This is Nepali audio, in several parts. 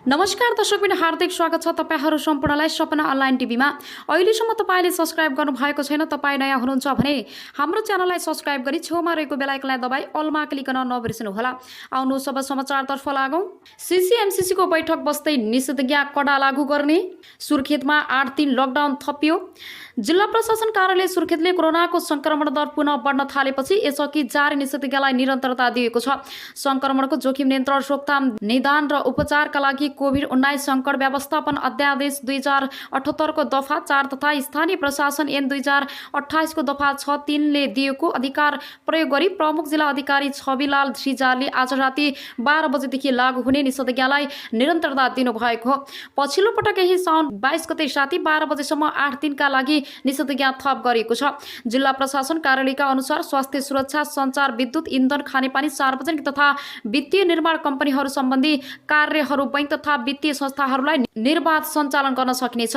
नमस्कार दर्शकबिन, हार्दिक स्वागत छ तपाईहरु सम्पूर्णलाई सपना अनलाइन टिभीमा। अहिलेसम्म तपाईले सब्स्क्राइब गर्नु भएको छैन, तपाई नयाँ हुनुहुन्छ भने हाम्रो च्यानललाई सब्स्क्राइब गरी छेउमा रहेको बेल आइकनलाई दबाई अलमा क्लिक गर्न नबिर्सनु होला। आउनु सब समाचारतर्फ लागौं। सीसीएमसीसी को बैठक बस्दै निषेधाज्ञा कडा लागू गर्ने, सुर्खेतमा 8 दिन लकडाउन थपियो। जिल्ला प्रशासन कार्यालय सुर्खेतले कोरोनाको संक्रमण दर पुनः बढ्न थालेपछि यसअघि जारी निषेधाज्ञालाई निरन्तरता दिएको छ। संक्रमणको जोखिम नियन्त्रण, रोकथाम, निदान र उपचारका लागि कोभिड-19 संकट व्यवस्थापन अध्यादेश 2078 को दफा 4 तथा स्थानीय प्रशासन ऐन 2028 को दफा 6(3) ले दिएको अधिकार प्रयोग गरी प्रमुख जिल्ला अधिकारी छविलाल श्रीजालले आज राति 12 बजेदेखि लागू हुने निषेधाज्ञालाई निरन्तरता दिनुभएको हो। पछिल्लो पटक यही साउन 22 गते राति 12 बजेसम्म 8 दिनका लागि निषेधाज्ञा थप गरिएको छ। जिल्ला प्रशासन कार्यालयका अनुसार स्वास्थ्य सुरक्षा, संचार, विद्युत, इन्धन, खानेपानी, सार्वजनिक तथा वित्तीय निर्माण कम्पनीहरू सम्बन्धी कार्यहरू, बैंक तथा वित्तीय संस्थाहरूलाई निर्बाध सञ्चालन गर्न सकिनेछ।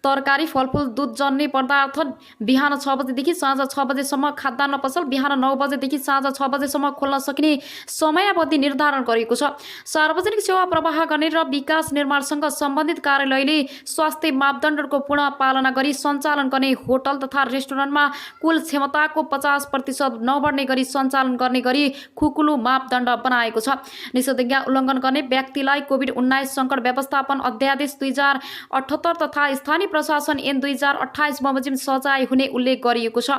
तरकारी, फलफुल, दूध जन्य पदार्थ बिहान 6 बजेदेखि साँझ 6 बजेसम्म, खाद्यान्न पसल बिहान 9 बजेदेखि साँझ 6 बजेसम्म खोल्न सकिने समयावधि निर्धारण गरिएको छ। सार्वजनिक सेवा प्रवाह गर्ने र विकास निर्माणसँग सम्बन्धित कार्यालयले स्वास्थ्य मापदण्डको पूर्ण पालना गरी सञ्चालन गर्ने होटल तथा रेस्टुरेन्टमा कुल क्षमताको 50% नबढ्ने गरी सञ्चालन गर्ने गरी खुकुलो मापदण्ड बनाएको छ। निषेधाज्ञा उल्लङ्घन गर्ने व्यक्तिलाई कोभिड-19 संकट व्यवस्थापन अध्यादेश 2078 तथा स्थानीय प्रशासन ऐन 2028 बमोजिम सजाय हुने उल्लेख गरिएको छ।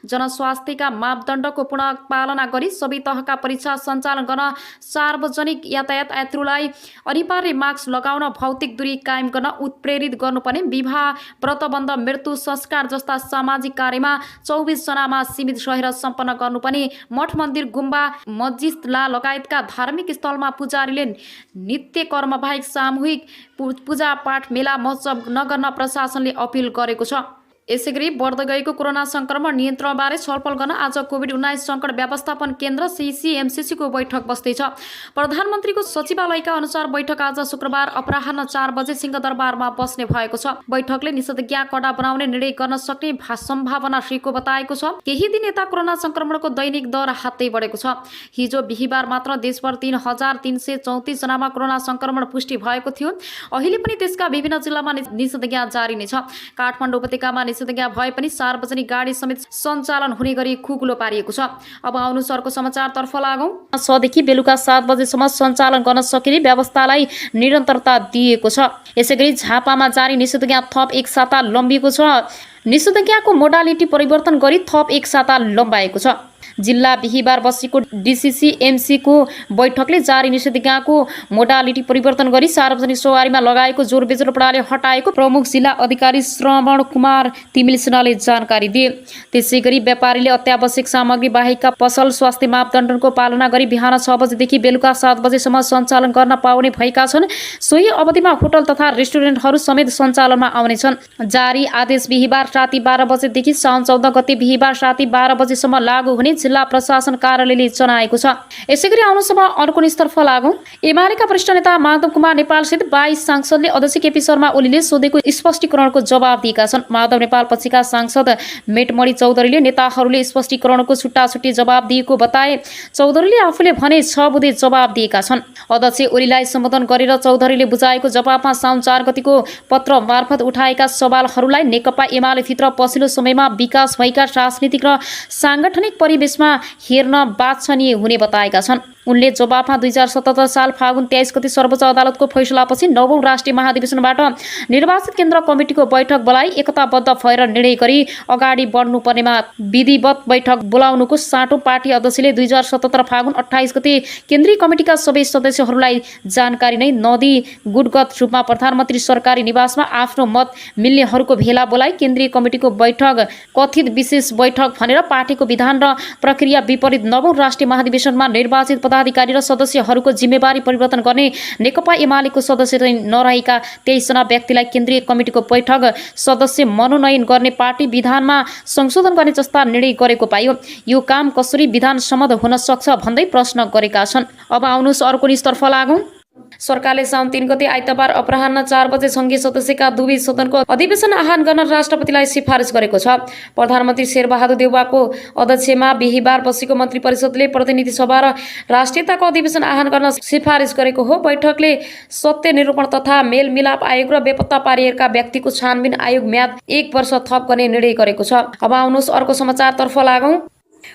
जनस्वास्थ्यका मापदण्डको पूर्ण पालना गरी सबै तहका परीक्षा सञ्चालन गर्न, सार्वजनिक यातायात यात्रुलाई अनिवार्य मास्क लगाउन, भौतिक दूरी कायम गर्न उत्प्रेरित गर्नुपर्ने, विवाह, व्रतबन्ध, मृत्यु, संस्कार जस्ता सामाजिक कार्यमा 24 जनामा सीमित रहेर सम्पन्न गर्नुपर्ने, मठ मन्दिर, गुम्बा, मस्जिद लगायतका धार्मिक स्थलमा पुजारीले नित्य कर्म बाहेक सामूहिक पूजापाठ, मेला, महोत्सव नगर्न प्रशासनले अपिल गरेको छ। यसैगरी बढ्दै गएको कोरोना संक्रमण नियन्त्रणबारे छलफल गर्न आज कोभिड-19 संकट व्यवस्थापन केन्द्र सीसीएमसीसी को बैठक बस्दैछ। प्रधानमन्त्रीको सचिवालयका अनुसार बैठक आज शुक्रबार अपराह्न 4 बजे सिंहदरबारमा बस्ने भएको छ। बैठकले निषेधाज्ञा कडा बनाउने निर्णय गर्न सक्ने सम्भावना रहेको बताएको छ। केही दिन यता कोरोना संक्रमणको दैनिक दर हातै बढेको छ। हिजो बिहीबार मात्र देशभर 3334 जनामा कोरोना संक्रमण पुष्टि भएको थियो। अहिले पनि देशका विभिन्न जिल्लामा निषेधाज्ञा जारी नै छ। काठमाडौँ उपत्यकामा निषेधाज्ञा भए पनि सार्वजनिक गाडी समेत सञ्चालन हुने गरी खुकुलो पारिएको छ। अब आउनु सरको समाचारतर्फ लागौं। 6 देखि बेलुका 7 बजेसम्म सञ्चालन गर्न सकिने व्यवस्थालाई निरन्तरता दिएको छ। यसैगरी झापामा जारी निषेधाज्ञा थप 1 साता लम्बिएको छ। निषेधाज्ञाको मोडालिटी परिवर्तन गरी थप 1 साता लम्बाएको छ। जिल्ला बिहीबार बसेको डीसीसीएमसी को बैठकले जारी निषेधाज्ञाको मोडालिटी परिवर्तन गरी सार्वजनिक सवारीमा लगाएको जोर बेजोर प्रणाली हटाएको प्रमुख जिल्ला अधिकारी श्रवण कुमार तिमिल सिन्हाले जानकारी दिए। त्यसैगरी व्यापारीले अत्यावश्यक सामग्री बाहेकका पसल स्वास्थ्य मापदण्डको पालना गरी बिहान 6 बजेदेखि बेलुका 7 बजेसम्म सञ्चालन गर्न पाउने भएका छन्। सोही अवधिमा होटल तथा रेस्टुरेन्टहरू समेत सञ्चालनमा आउनेछन्। जारी आदेश बिहीबार राति 12 बजेदेखि साउन 14 गते बिहीबार राति 12 बजेसम्म लागू हुने जिल्ला प्रशासन कार्यालयले जनाएको छ। यसैगरी आउनु सब अर्को निष्तर्फ लागौं। एमालेका वरिष्ठ नेता माधव कुमार नेपाल सहित 22 सांसदले अध्यक्ष केपी शर्मा ओलीले सोधेको स्पष्टीकरणको जवाब दिएका छन्। माधव नेपाल पछिका सांसद मेटमणि चौधरीले नेताहरूले स्पष्टीकरणको छुट्टाछुट्टी जवाब दिएको बताए। चौधरीले आफूले भने 6 बुँदे जवाब दिएका छन्। अध्यक्ष ओलीलाई सम्बोधन गरेर चौधरीले बुझाएको जवाबमा साउन 4 गतिको पत्र मार्फत उठाएका सवालहरूलाई नेकपा एमाले भित्र पछिल्लो समयमा विकास भएका राजनीतिक र सांगठनिक परिवेशमा हेर्न वाञ्छनीय हुने बताएका छन्। उनले जवाफमा 2077 साल फागुन 23 गते सर्वोच्च अदालतको फैसलापछि 9औं राष्ट्रिय महाधिवेशनबाट निर्वाचित केन्द्र कमिटीको बैठक बोलाई एकताबद्ध भएर निर्णय गरी अगाडि बढ्नुपर्नेमा विधिवत बैठक बोलाउनुको साटो पार्टी अध्यक्षले 2077 फागुन 28 गते केन्द्रीय कमिटीका सबै सदस्यहरूलाई जानकारी नै नदी गुटगत रूपमा प्रधानमन्त्री सरकारी निवासमा आफ्नो मत मिल्नेहरूको भेला बोलाई केन्द्रीय कमिटीको बैठक कथित विशेष बैठक भनेर पार्टीको विधान र प्रक्रिया विपरीत 9औं राष्ट्रिय महाधिवेशनमा निर्वाचित पदाधिकारी र सदस्यहरूको जिम्मेवारी परिवर्तन गर्ने नेकपा एमालेको सदस्य नरहेका 23 जना व्यक्तिलाई केन्द्रीय कमिटीको बैठक सदस्य मनोनयन गर्ने पार्टी विधानमा संशोधन गर्ने जस्ता निर्णय गरेको पाइयो। यो काम कसरी विधान सम्मत हुन सक्छ भन्दै प्रश्न गरेका छन्। अब आउनुहोस् अर्को निष्तर्फ लागौं। सरकारले साउन 3 गते आइतबार अपराह्न 4 बजे संघीय सदस्यका दुवै सदनको अधिवेशन आह्वान गर्न राष्ट्रपतिलाई सिफारिस गरेको छ। प्रधानमन्त्री शेरबहादुर देउवाको अध्यक्षमा बिहीबार बसेको मन्त्री परिषदले प्रतिनिधि सभा र राष्ट्रियताको अधिवेशन आह्वान गर्न सिफारिस गरेको हो। बैठकले सत्य निरूपण तथा मेलमिलाप आयोग र बेपत्ता पारिएका व्यक्तिको छानबिन आयोग म्याद 1 वर्ष थप गर्ने निर्णय गरेको छ। अब आउनुहोस् अर्को समाचारतर्फ लागौं।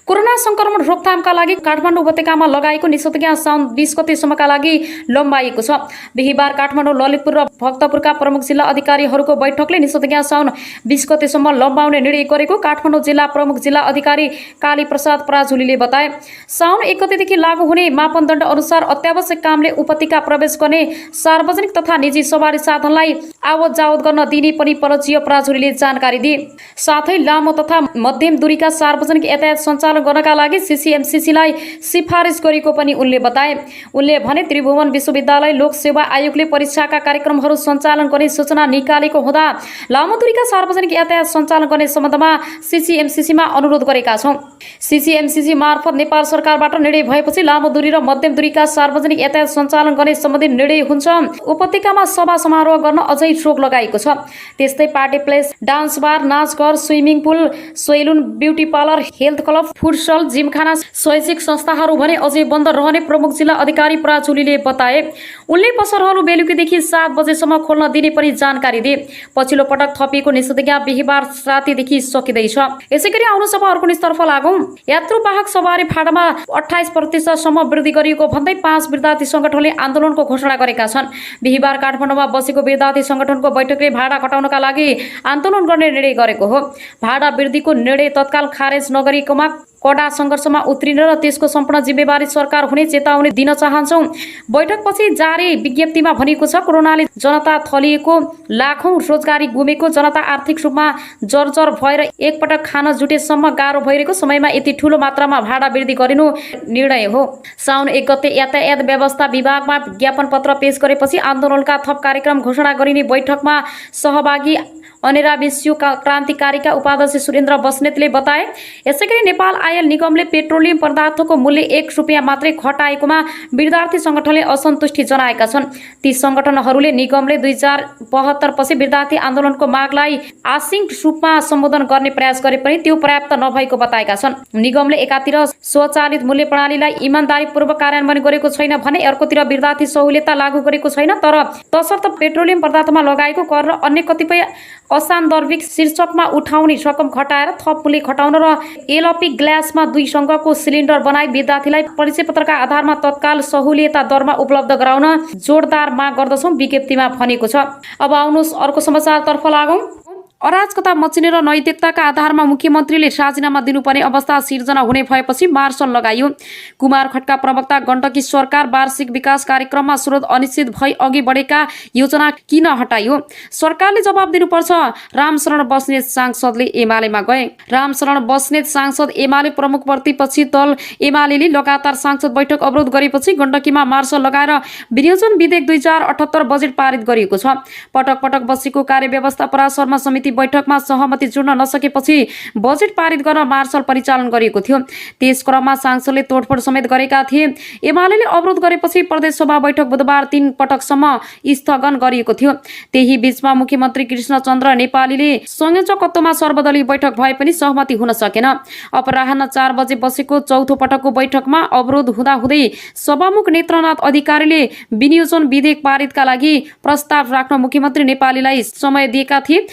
कोरोना संक्रमण रोकथामका लागि काठमाडौँ उपत्यकामा लगाएको निषेधाज्ञा साउन 20 गतेसम्मका लागि लम्बाइएको छ। बिहीबार काठमाडौँ, ललितपुर र भक्तपुरका प्रमुख जिल्ला अधिकारीहरूको बैठकले निषेधाज्ञा साउन 20 गतेसम्म लम्बाउने निर्णय गरेको काठमाडौँ जिल्ला प्रमुख जिल्ला अधिकारी काली प्रसाद पराजुलीले बताए। साउन 1 गतेदेखि लागू हुने मापदण्ड अनुसार अत्यावश्यक कामले उपत्यका प्रवेश गर्ने सार्वजनिक तथा निजी सवारी साधनलाई आवत जावत गर्न दिने पनि परजीय पराजुलीले जानकारी दिए। साथै लामो तथा मध्यम दूरीका सार्वजनिक यातायात सञ्चालन गर्नका लागि सीसीएमसीसीलाई सिफारिस गरेको पनि उनले बताए। उनले भने त्रिभुवन विश्वविद्यालय लोक सेवा आयोगले परीक्षाका कार्यक्रमहरू सञ्चालन गर्ने सूचना निकालेको हुँदा लामो दूरीका सार्वजनिक यातायात सञ्चालन गर्ने सम्बन्धमा सीसीएमसीसीमा अनुरोध गरेका छौं। सीसीएमसीसी मार्फत नेपाल सरकारबाट निर्णय भएपछि लामो दूरी र मध्यम दूरीका सार्वजनिक यातायात सञ्चालन गर्ने सम्बन्धी निर्णय हुन्छ। उपत्यकामा सभा समारोह गर्न अझै रोक लगाएको छ। त्यस्तै पार्टी प्लेस, डान्स बार, नाचघर, swimming pool, salon, beauty parlour, health club, food stall, gymkhana, शैक्षिक संस्थाहरू भने अझै बन्द रहने प्रमुख जिल्ला अधिकारी पराजुलीले बताए। उनले पसलहरू बेलुकीदेखि 7 बजेसम्म खोल्न दिने पनि जानकारी दिए। पछिल्लो पटक थपिएको निषेधाज्ञा बिहीबार रातिदेखि सकिँदैछ। यसैगरी आउनुहोस् अब अर्को न्युजतर्फ लागौं। यात्रुवाहक सवारी भाडामा 28% सम्म वृद्धि गरिएको भन्दै 5 विद्यार्थी संगठनले आन्दोलनको घोषणा गरेका छन्। बिहीबार काठमाडौँमा बसेको विद्यार्थी संगठनको बैठकले भाडा घटाउनका लागि आन्दोलन गर्ने निर्णय गरेको हो। भाडा वृद्धिको निर्णय तत्काल खारेज नगरिएकोमा कडा सङ्घर्षमा उत्रिन र त्यसको सम्पूर्ण जिम्मेवारी सरकार हुने चेतावनी दिन चाहन्छौं। बैठकपछि जारी विज्ञप्तिमा भनिएको छ, कोरोनाले जनता थलिएको, लाखौं रोजगारी गुमेको, जनता आर्थिक रूपमा जर्जर भएर एकपटक खान जुटेसम्म गाह्रो भइरहेको समयमा यति ठूलो मात्रामा भाडा वृद्धि गरिनु निर्णय हो। साउन 1 गते यातायात व्यवस्था विभागमा ज्ञापन पत्र पेश गरेपछि आन्दोलनका थप कार्यक्रम घोषणा गरिने बैठकमा सहभागी अनेरा विश्व क्रान्तिकारीका उपाध्यक्ष सुरेन्द्र बस्नेतले बताए। यसैगरी नेपाल आयल निगमले पेट्रोलियम पदार्थको मूल्य 1 रुपियाँ मात्रै घटाएकोमा विद्यार्थी संगठनले असन्तुष्टि जनाएका छन्। ती संगठनहरूले निगमले 2072 पछि विद्यार्थी आन्दोलनको मागलाई आंशिक रूपमा सम्बोधन गर्ने प्रयास गरे पनि त्यो पर्याप्त नभएको बताएका छन्। निगमले एकातिर स्वचालित मूल्य प्रणालीलाई इमानदारीपूर्वक कार्यान्वयन गरेको छैन भने अर्कोतिर विद्यार्थी सहुलियत लागू गरेको छैन। तर तसर्थ पेट्रोलियम पदार्थमा लगाएको कर र अन्य कतिपय असान्दर्भिक शीर्षकमा उठाउने रकम घटाएर थप मूल्य घटाउन र एलपी ग्लासमा 2 सङ्घको सिलिन्डर बनाई विद्यार्थीलाई परिचय पत्रका आधारमा तत्काल सहुलियत दरमा उपलब्ध गराउन जोडदार माग गर्दछौं, विज्ञप्तिमा भनेको छ। अब आउनुहोस् अर्को समाचारतर्फ लागौं। अराजकता मचिने र नैतिकताका आधारमा मुख्यमन्त्रीले राजीनामा दिनुपर्ने अवस्था सिर्जना हुने भएपछि मार्सल लगाइयो। कुमार खड्का प्रवक्ता गण्डकी सरकार वार्षिक विकास कार्यक्रममा स्रोत अनिश्चित भई अघि बढेका योजना किन हटाइयो? सरकारले जवाब दिनुपर्छ। रामशरण बस्नेत सांसदले एमालेमा गए। रामशरण बस्नेत सांसद एमाले प्रमुख प्रतिपक्षी दल एमाले लगातार सांसद बैठक अवरोध गरेपछि गण्डकीमा मार्सल लगाएर विनियोजन विधेयक 2078 बजेट पारित गरिएको छ। पटक पटक बसेको कार्यव्यवस्था परामर्श समिति बैठकमा सहमति जुट्न नसकेपछि बजेट पारित गर्न मार्सल परिचालन गरिएको थियो। त्यस क्रममा सांसदले तोडफोड समेत गरेका थिए। एमाले अवरोध गरेपछि प्रदेश सभा बैठक बुधबार 3 पटकसम्म स्थगन गरिएको थियो। त्यही बीचमा मुख्यमन्त्री कृष्णचन्द्र नेपालीले संयोजकत्वमा सर्वदलीय बैठक भए पनि सहमति हुन सकेन। अपराह्न 4 बजे बसेको चौथो पटकको बैठकमा अवरोध हुँदाहुँदै सभामुख नेत्रनाथ अधिकारीले विनियोजन विधेयक पारितका लागि प्रस्ताव राख्न मुख्यमन्त्री नेपालीलाई समय दिएका थिए।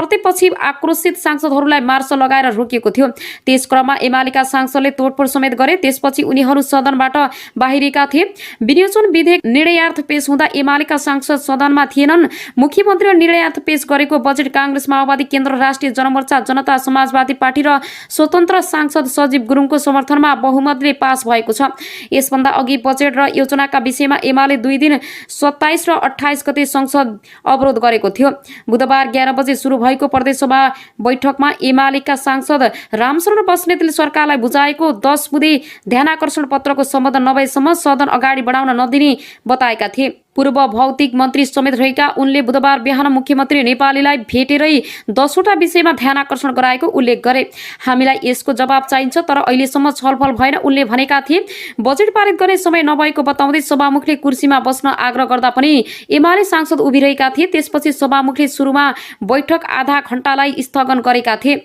प्रतिपक्षी आक्रोशित सांसदहरूलाई मार्सल लगाएर रोकिएको थियो। त्यस क्रममा एमालेका सांसदले तोडफोड समेत गरे। त्यसपछि उनीहरू सदनबाट बाहिरिएका थिए। विनियोजन विधेयक निर्णयार्थ पेश हुँदा एमालेका सांसद सदनमा थिएनन्। मुख्यमन्त्रीले निर्णयार्थ पेश गरेको बजेट कांग्रेस, माओवादी केन्द्र, राष्ट्रिय जनमोर्चा, जनता समाजवादी पार्टी र स्वतन्त्र सांसद सजीव गुरुङको समर्थनमा बहुमतले पास भएको छ। यसभन्दा अघि बजेट र योजनाका विषयमा एमाले 2 दिन 27 र 28 गते संसद अवरोध गरेको थियो। बुधबार 11 बजे सुरु भएको प्रदेश सभा बैठकमा एमालेका सांसद रामशरण बस्नेतले सरकारलाई बुझाएको 10 बुँदे ध्यानाकर्षण पत्रको सम्बोधन नभएसम्म सदन अगाडि बढाउन नदिने बताएका थिए। पूर्व भौतिक मन्त्री समेत रहेका उनले बुधबार बिहान मुख्यमन्त्री नेपालीलाई भेटेरै 10वटा विषयमा ध्यान आकर्षण गराएको उल्लेख गरे। हामीलाई यसको जवाब चाहिन्छ, तर अहिलेसम्म छलफल भएन उनले भनेका थिए। बजेट पारित गर्ने समय नभएको बताउँदै सभामुखले कुर्सीमा बस्न आग्रह गर्दा पनि एमाले सांसद उभिरहेका थिए। त्यसपछि सभामुखले सुरुमा बैठक आधा घण्टालाई स्थगन गरेका थिए।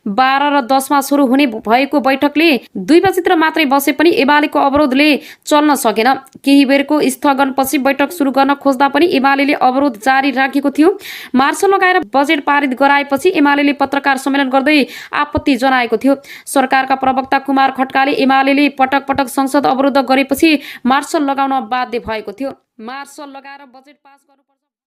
12 र 10 मा सुरु हुने भएको बैठकले 2 बजेतिर मात्रै बसे पनि एमालेको अवरोधले चल्न सकेन। केही बेरको स्थगनपछि बैठक सुरु गर्न खोज्दा पनि एमाले अवरोध जारी राखेको थियो। मार्च लगाएर बजेट पारित गराएपछि एमाले पत्रकार सम्मेलन गर्दै आपत्ति जनाएको थियो। सरकारका प्रवक्ता कुमार खड्काले एमाले पटक पटक संसद अवरोध गरेपछि मार्च लगाउन बाध्य भएको थियो। मार्च लगाएर बजेट पास गर्नुपर्छ।